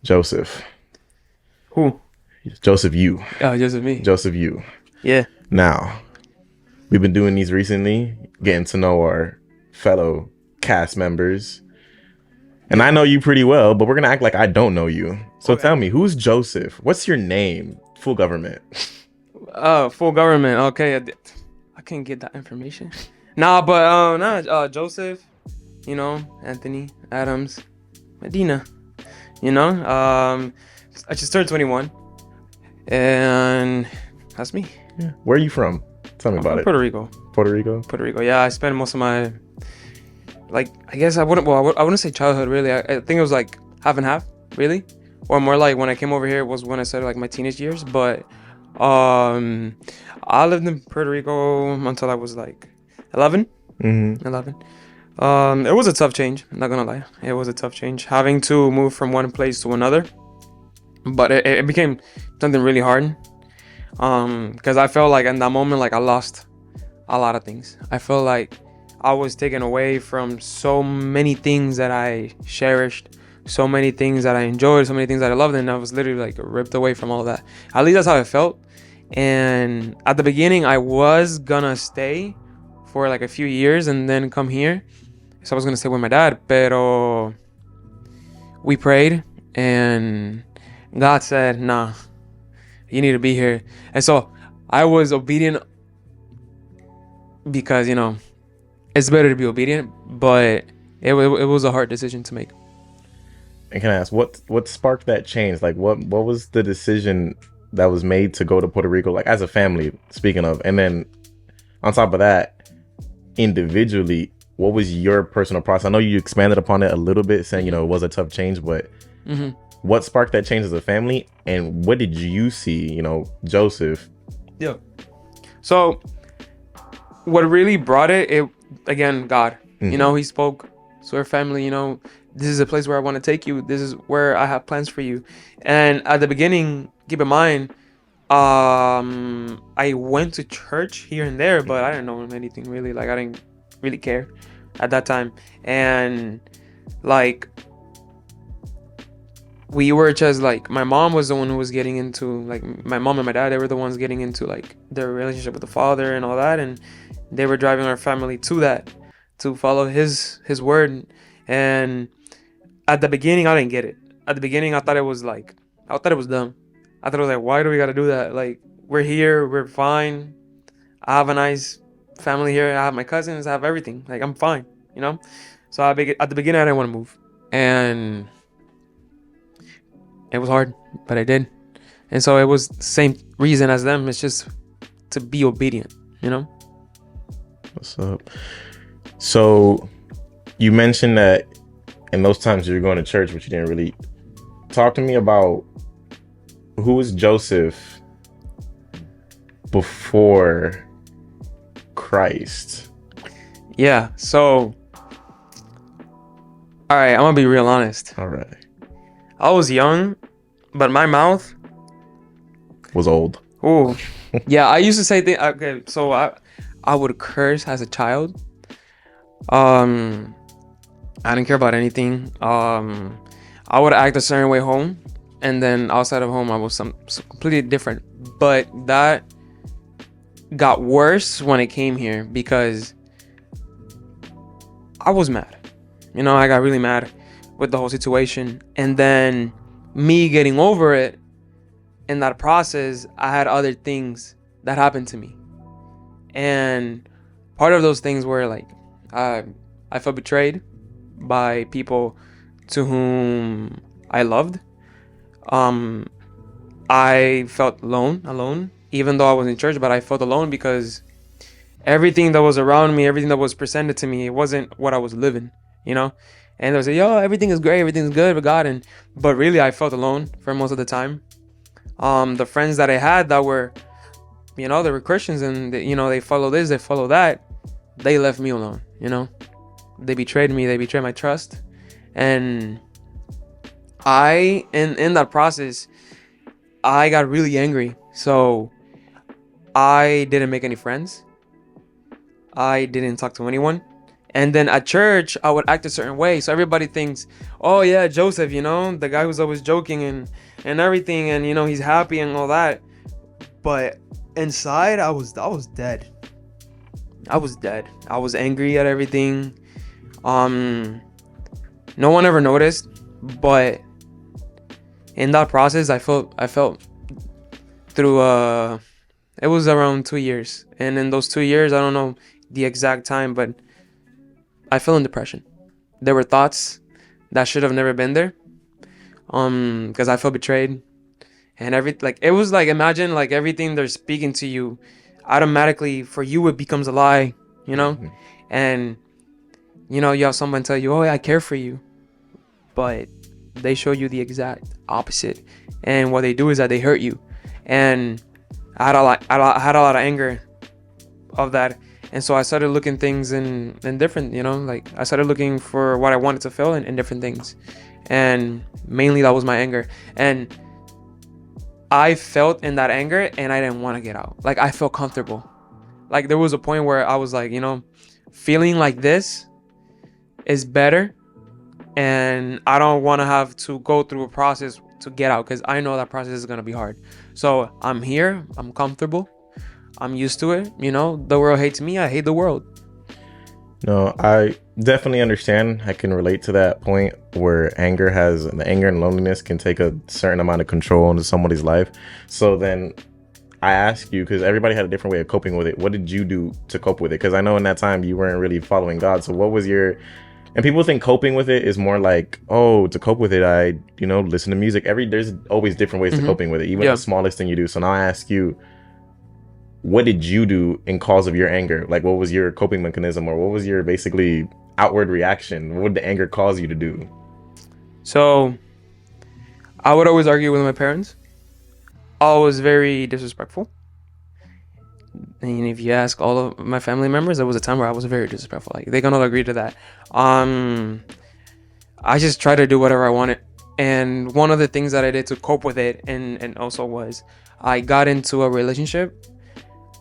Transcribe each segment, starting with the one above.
Joseph. Who? Joseph, you. Oh, just me. Joseph, you. Yeah. Now, we've been doing these recently, getting to know our fellow cast members. And I know you pretty well, but we're going to act like I don't know you. So Okay. tell me, who's Joseph? What's your name? Full government. Full government. Okay. I can't get that information. Nah, but Joseph, Anthony Adams, Medina, I just turned 21, and that's me. Yeah. Where are you from? Tell me I'm about from it. Puerto Rico. Puerto Rico? Puerto Rico. Yeah, I spent most of my, I guess I wouldn't say childhood really. I think it was like half and half, really, or more like when I came over here was when I started like my teenage years. But I lived in Puerto Rico until I was like 11. Mm-hmm. 11. It was a tough change. I'm not gonna lie. It was a tough change having to move from one place to another. But it became something really hard. Because I felt like in that moment, like I lost a lot of things. I felt like I was taken away from so many things that I cherished, so many things that I enjoyed, so many things that I loved, and I was literally like ripped away from all of that. At least that's how it felt. And at the beginning, I was gonna stay for like a few years and then come here. So I was gonna stay with my dad, pero we prayed and God said, nah, you need to be here. And so I was obedient because, it's better to be obedient, but it was a hard decision to make. And can I ask, what sparked that change? Like, what was the decision that was made to go to Puerto Rico, like as a family, speaking of? And then on top of that, individually, what was your personal process? I know you expanded upon it a little bit, saying, it was a tough change, but what sparked that change as a family? And what did you see, Joseph? Yeah. So what really brought it, again, God. He spoke to our family, this is a place where I want to take you. This is where I have plans for you. And at the beginning, keep in mind, I went to church here and there, but I didn't know anything really. Like, I didn't really care at that time. And like, we were just like, my mom was the one who was getting into, like, my mom and my dad, they were the ones getting into like their relationship with the Father and all that, and they were driving our family to that, to follow his word. And at the beginning, I didn't get it. At the beginning, I thought it was dumb. I thought it was like, why do we gotta do that? Like, we're here, we're fine. I have a nice family here. I have my cousins, I have everything. Like, I'm fine, So at the beginning, I didn't want to move, and it was hard, but I did. And so it was the same reason as them. It's just to be obedient, What's up? So you mentioned that in those times you were going to church, but you didn't really talk to me about who was Joseph before Christ. Yeah. So, all right, I'm gonna be real honest. All right. I was young, but my mouth was old. Oh, yeah. I used to say things. Okay, so I would curse as a child. I didn't care about anything. I would act a certain way home, and then outside of home, I was some completely different. But that got worse when it came here because I was mad. I got really mad with the whole situation, and then me getting over it. In that process, I had other things that happened to me, and part of those things were like I felt betrayed by people to whom I loved. I felt alone, even though I was in church, but I felt alone because everything that was around me, everything that was presented to me, it wasn't what I was living, And they would say, yo, everything is great, everything's good with God, but really I felt alone for most of the time. The friends that I had that were, they were Christians and they follow this, they follow that. They left me alone, They betrayed me, they betrayed my trust. And in that process, I got really angry. So I didn't make any friends. I didn't talk to anyone. And then at church, I would act a certain way. So everybody thinks, oh yeah, Joseph, the guy who's always joking and everything, and he's happy and all that. But inside, I was dead. I was dead. I was angry at everything. No one ever noticed, but in that process, I felt through it was around 2 years, and in those 2 years, I don't know the exact time, but I fell in depression. There were thoughts that should have never been there, because I felt betrayed, and it was like, imagine like everything they're speaking to you, automatically for you it becomes a lie, Mm-hmm. and you have someone tell you, oh, I care for you, but they show you the exact opposite, and what they do is that they hurt you. And I had a lot of anger of that, and so I started looking things in different, like I started looking for what I wanted to feel in different things, and mainly that was my anger. And I felt in that anger, and I didn't want to get out. Like, I felt comfortable. Like, there was a point where I was like, feeling like this is better, and I don't want to have to go through a process to get out, because I know that process is going to be hard. So I'm here, I'm comfortable, I'm used to it. The world hates me, I hate the world. No, I definitely understand. I can relate to that point where the anger and loneliness can take a certain amount of control into somebody's life. So then I ask you, because everybody had a different way of coping with it, what did you do to cope with it? Because I know in that time you weren't really following God. So what was your... And people think coping with it is more like, oh, to cope with it, I, listen to music. There's always different ways to coping with it, even the smallest thing you do. So now I ask you, what did you do in cause of your anger? Like, what was your coping mechanism, or what was your basically outward reaction? What would the anger cause you to do? So I would always argue with my parents. I was very disrespectful. And if you ask all of my family members, there was a time where I was very disrespectful. Like, they can all agree to that. I just tried to do whatever I wanted. And one of the things that I did to cope with it, and also was, I got into a relationship.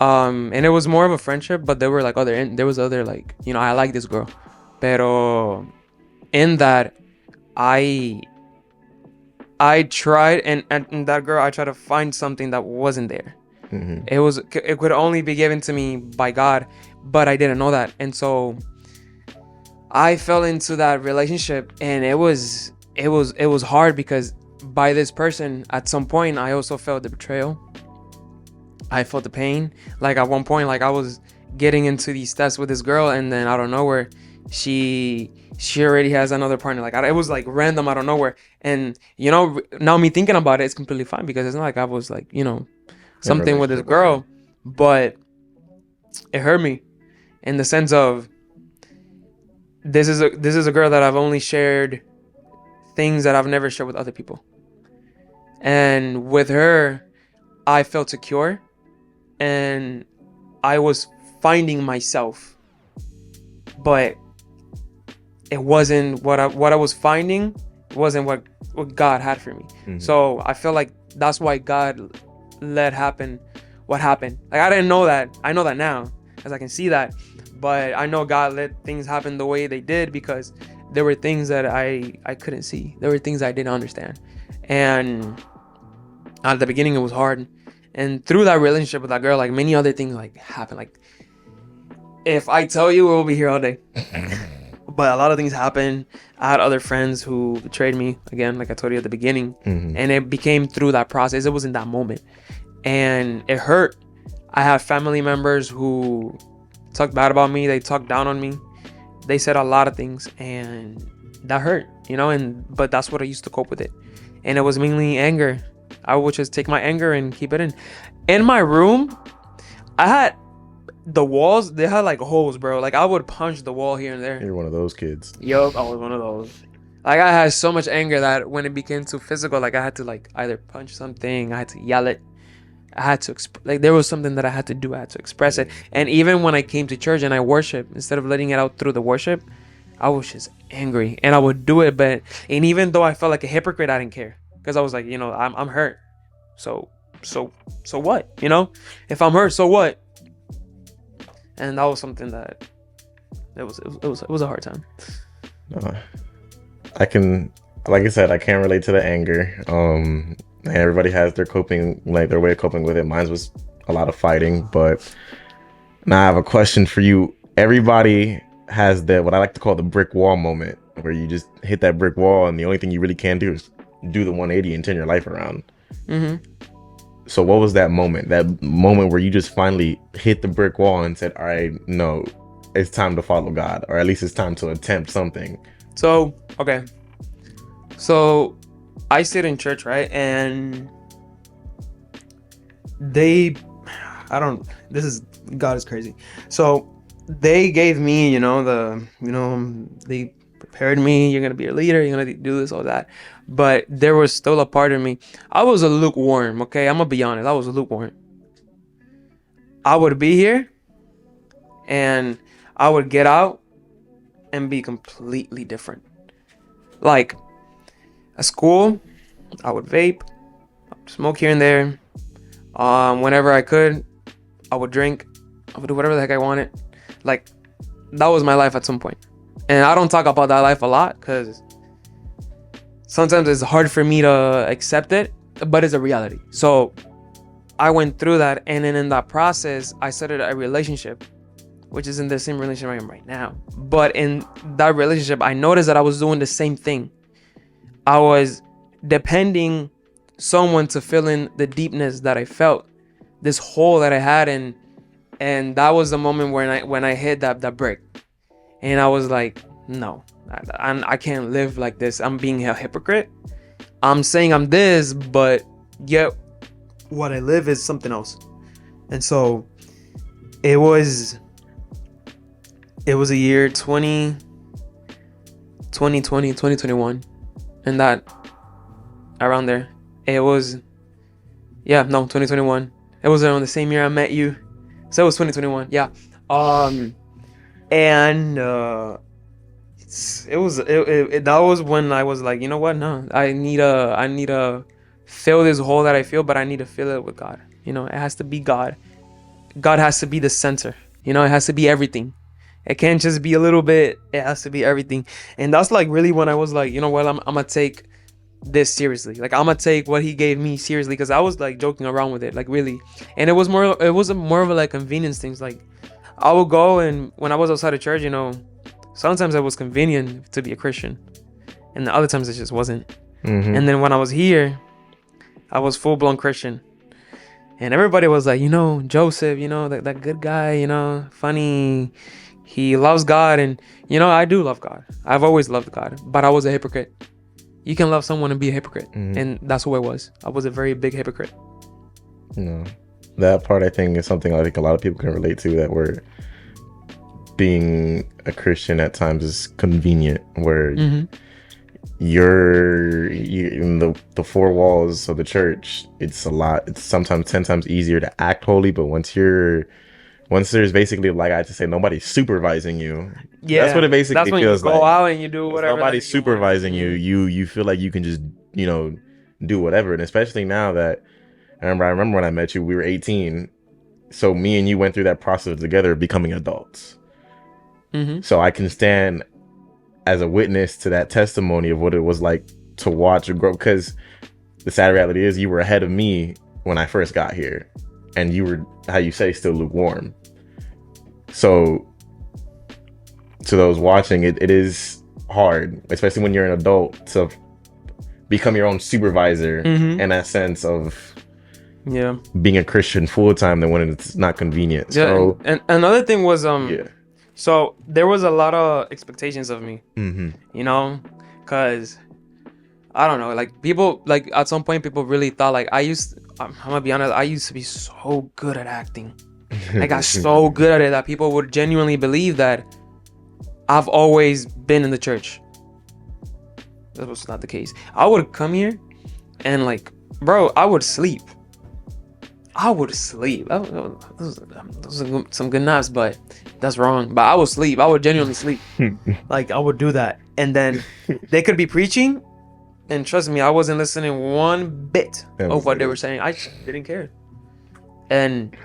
And it was more of a friendship, but there were like there was other, like, I like this girl. Pero in that, I tried, and that girl, I tried to find something that wasn't there. Mm-hmm. It could only be given to me by God, but I didn't know that. And so I fell into that relationship, and it was hard, because by this person, at some point, I also felt the betrayal. I felt the pain. Like, at one point, like, I was getting into these tests with this girl, and then out of nowhere, she already has another partner. Like, it was like random out of nowhere. And now me thinking about it, it's completely fine, because it's not like I was like, something with this girl, but it hurt me in the sense of, this is a girl that I've only shared things that I've never shared with other people, and with her, I felt secure, and I was finding myself, but it wasn't what I was finding. It wasn't what God had for me. Mm-hmm. So I feel like that's why God let happen what happened. Like, I didn't know that. I know that now, as I can see that, but I know God let things happen the way they did, because there were things that I couldn't see. There were things I didn't understand, and at the beginning it was hard. And through that relationship with that girl, like, many other things like happened. Like, if I tell you, we'll be here all day. But a lot of things happened. I had other friends who betrayed me, again, like I told you at the beginning. Mm-hmm. And it became through that process. It was in that moment. And it hurt. I have family members who talked bad about me. They talked down on me. They said a lot of things. And that hurt, but that's what I used to cope with it. And it was mainly anger. I would just take my anger and keep it in. In my room, I had... the walls, they had like holes, bro. Like, I would punch the wall here and there. You're one of those kids. Yup, I was one of those. Like, I had so much anger that when it became too physical, like, I had to like either punch something, I had to yell it, I had to like, there was something that I had to do. I had to express it. And even when I came to church and I worship, instead of letting it out through the worship, I was just angry, and I would do it. And even though I felt like a hypocrite, I didn't care, because I was like, I'm hurt. So what? If I'm hurt, so what? And that was something that It was a hard time. Uh, I can, like I said, I can't relate to the anger. And everybody has their their way of coping with it. Mine was a lot of fighting, but now I have a question for you. Everybody has what I like to call the brick wall moment, where you just hit that brick wall, and the only thing you really can do is do the 180 and turn your life around. Mm-hmm. So what was that moment? That moment where you just finally hit the brick wall and said, "All right, no, it's time to follow God, or at least it's time to attempt something." So, okay. So, I sit in church, right? And God is crazy. So, they gave me, they prepared me. You're going to be a leader. You're going to do this, all that. But there was still a part of me. I was a lukewarm, okay? I'm going to be honest. I was a lukewarm. I would be here and I would get out and be completely different. Like, at school, I would vape, smoke here and there. Whenever I could, I would drink. I would do whatever the heck I wanted. Like, that was my life at some point. And I don't talk about that life a lot because sometimes it's hard for me to accept it, but it's a reality. So I went through that, and then in that process, I started a relationship, which is in the same relationship I am right now. But in that relationship, I noticed that I was doing the same thing. I was depending someone to fill in the deepness that I felt, this hole that I had, and that was the moment when I hit that brick, and I was like, no, I can't live like this. I'm being a hypocrite. I'm saying I'm this, but yet what I live is something else. And so it was a year 2021, and that around there. It was 2021. It was around the same year I met you. So it was 2021. Yeah. And that was when I was like, you know what? No, I need to fill this hole that I feel, but I need to fill it with God. It has to be God. God has to be the center. It has to be everything. It can't just be a little bit. It has to be everything. And that's like really when I was like, you know what? I'm gonna take this seriously. Like, I'm gonna take what he gave me seriously, because I was like joking around with it, like really. And it was more of a like convenience things. Like, I would go, and when I was outside of church, sometimes it was convenient to be a Christian, and the other times it just wasn't. Mm-hmm. And then when I was here, I was full-blown Christian, and everybody was like, Joseph, that good guy, funny, he loves God. And I do love God. I've always loved God, but I was a hypocrite. You can love someone and be a hypocrite. Mm-hmm. And that's who I was. I was a very big hypocrite. No, that part I think is something I think a lot of people can relate to, that where being a Christian at times is convenient, where you're in the four walls of the church. It's sometimes 10 times easier to act holy, but once there's basically, like I had to say, nobody's supervising you. Yeah, that's what it basically feels like. You go out and you do whatever. Nobody's supervising you. You feel like you can just do whatever. And especially now that I remember when I met you, we were 18. So me and you went through that process together, becoming adults. Mm-hmm. So I can stand as a witness to that testimony of what it was like to watch you grow. Because the sad reality is, you were ahead of me when I first got here, and you were, how you say, still lukewarm. So to those watching, it is hard, especially when you're an adult, to become your own supervisor in that sense of being a Christian full time than when it's not convenient. Yeah, so, and another thing was so there was a lot of expectations of me, because I don't know, like people, like at some point people really thought like I'm gonna be honest, I used to be so good at acting. I got so good at it that people would genuinely believe that I've always been in the church. That was not the case. I would come here and like, bro, I would sleep. Those are some good naps, but that's wrong. But I would sleep. I would genuinely sleep. Like, I would do that. And then they could be preaching, and trust me, I wasn't listening one bit of what they were saying. I didn't care. And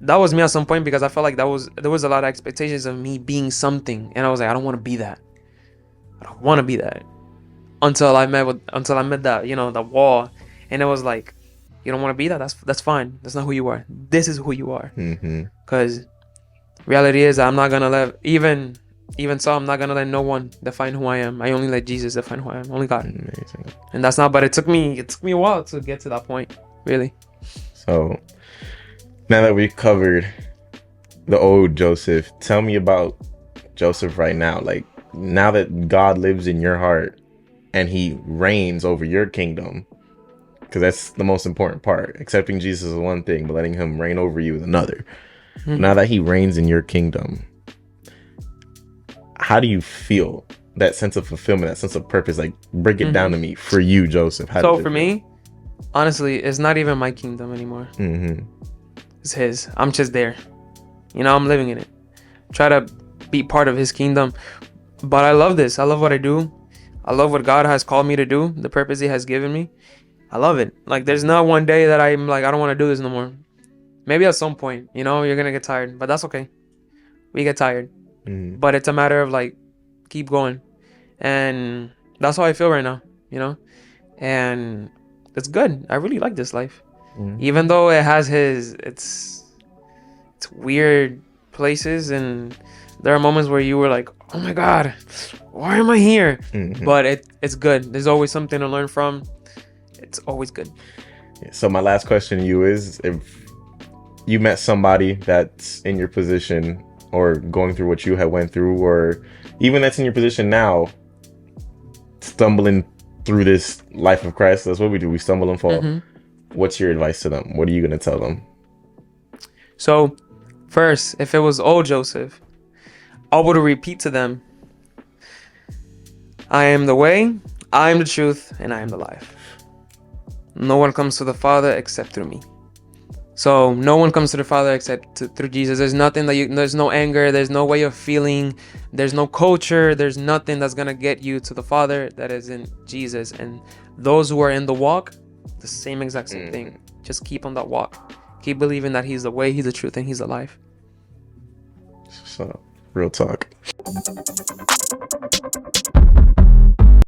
that was me at some point, because I felt like there was a lot of expectations of me being something, and I was like, I don't want to be that. I don't want to be that. Until I met that, the wall, and it was like, you don't want to be that. That's fine. That's not who you are. This is who you are. Because reality is, I'm not gonna let even so, I'm not gonna let no one define who I am. I only let Jesus define who I am. Only God. Amazing. And that's not. But it took me a while to get to that point. Really. So now that we've covered the old Joseph, tell me about Joseph right now. Like, now that God lives in your heart and he reigns over your kingdom, because that's the most important part. Accepting Jesus is one thing, but letting him reign over you is another. Now that he reigns in your kingdom, how do you feel? That sense of fulfillment, that sense of purpose, like, break it down to me for you, Joseph. So for me, honestly, it's not even my kingdom anymore. It's his. I'm just there. I'm living in it. Try to be part of his kingdom. But I love this. I love what I do. I love what God has called me to do, the purpose he has given me. I love it. Like, there's not one day that I'm like, I don't want to do this no more. Maybe at some point, you're going to get tired, but that's okay. We get tired. But it's a matter of, like, keep going. And that's how I feel right now, and it's good. I really like this life. Even though it has it's weird places, and there are moments where you were like, oh my God, why am I here? But it's good. There's always something to learn from. It's always good. So my last question to you is, if you met somebody that's in your position or going through what you had went through, or even that's in your position now, stumbling through this life of Christ, that's what we do. We stumble and fall. What's your advice to them? What are you going to tell them? So first, if it was old Joseph, I would repeat to them, I am the way, I am the truth, and I am the life. No one comes to the Father except through me. So no one comes to the Father except through Jesus. There's nothing there's no anger, there's no way of feeling, there's no culture, there's nothing that's gonna get you to the Father that is in Jesus. And those who are in the walk, the same exact same thing. Just keep on that walk. Keep believing that he's the way, he's the truth, and he's the life. So, real talk.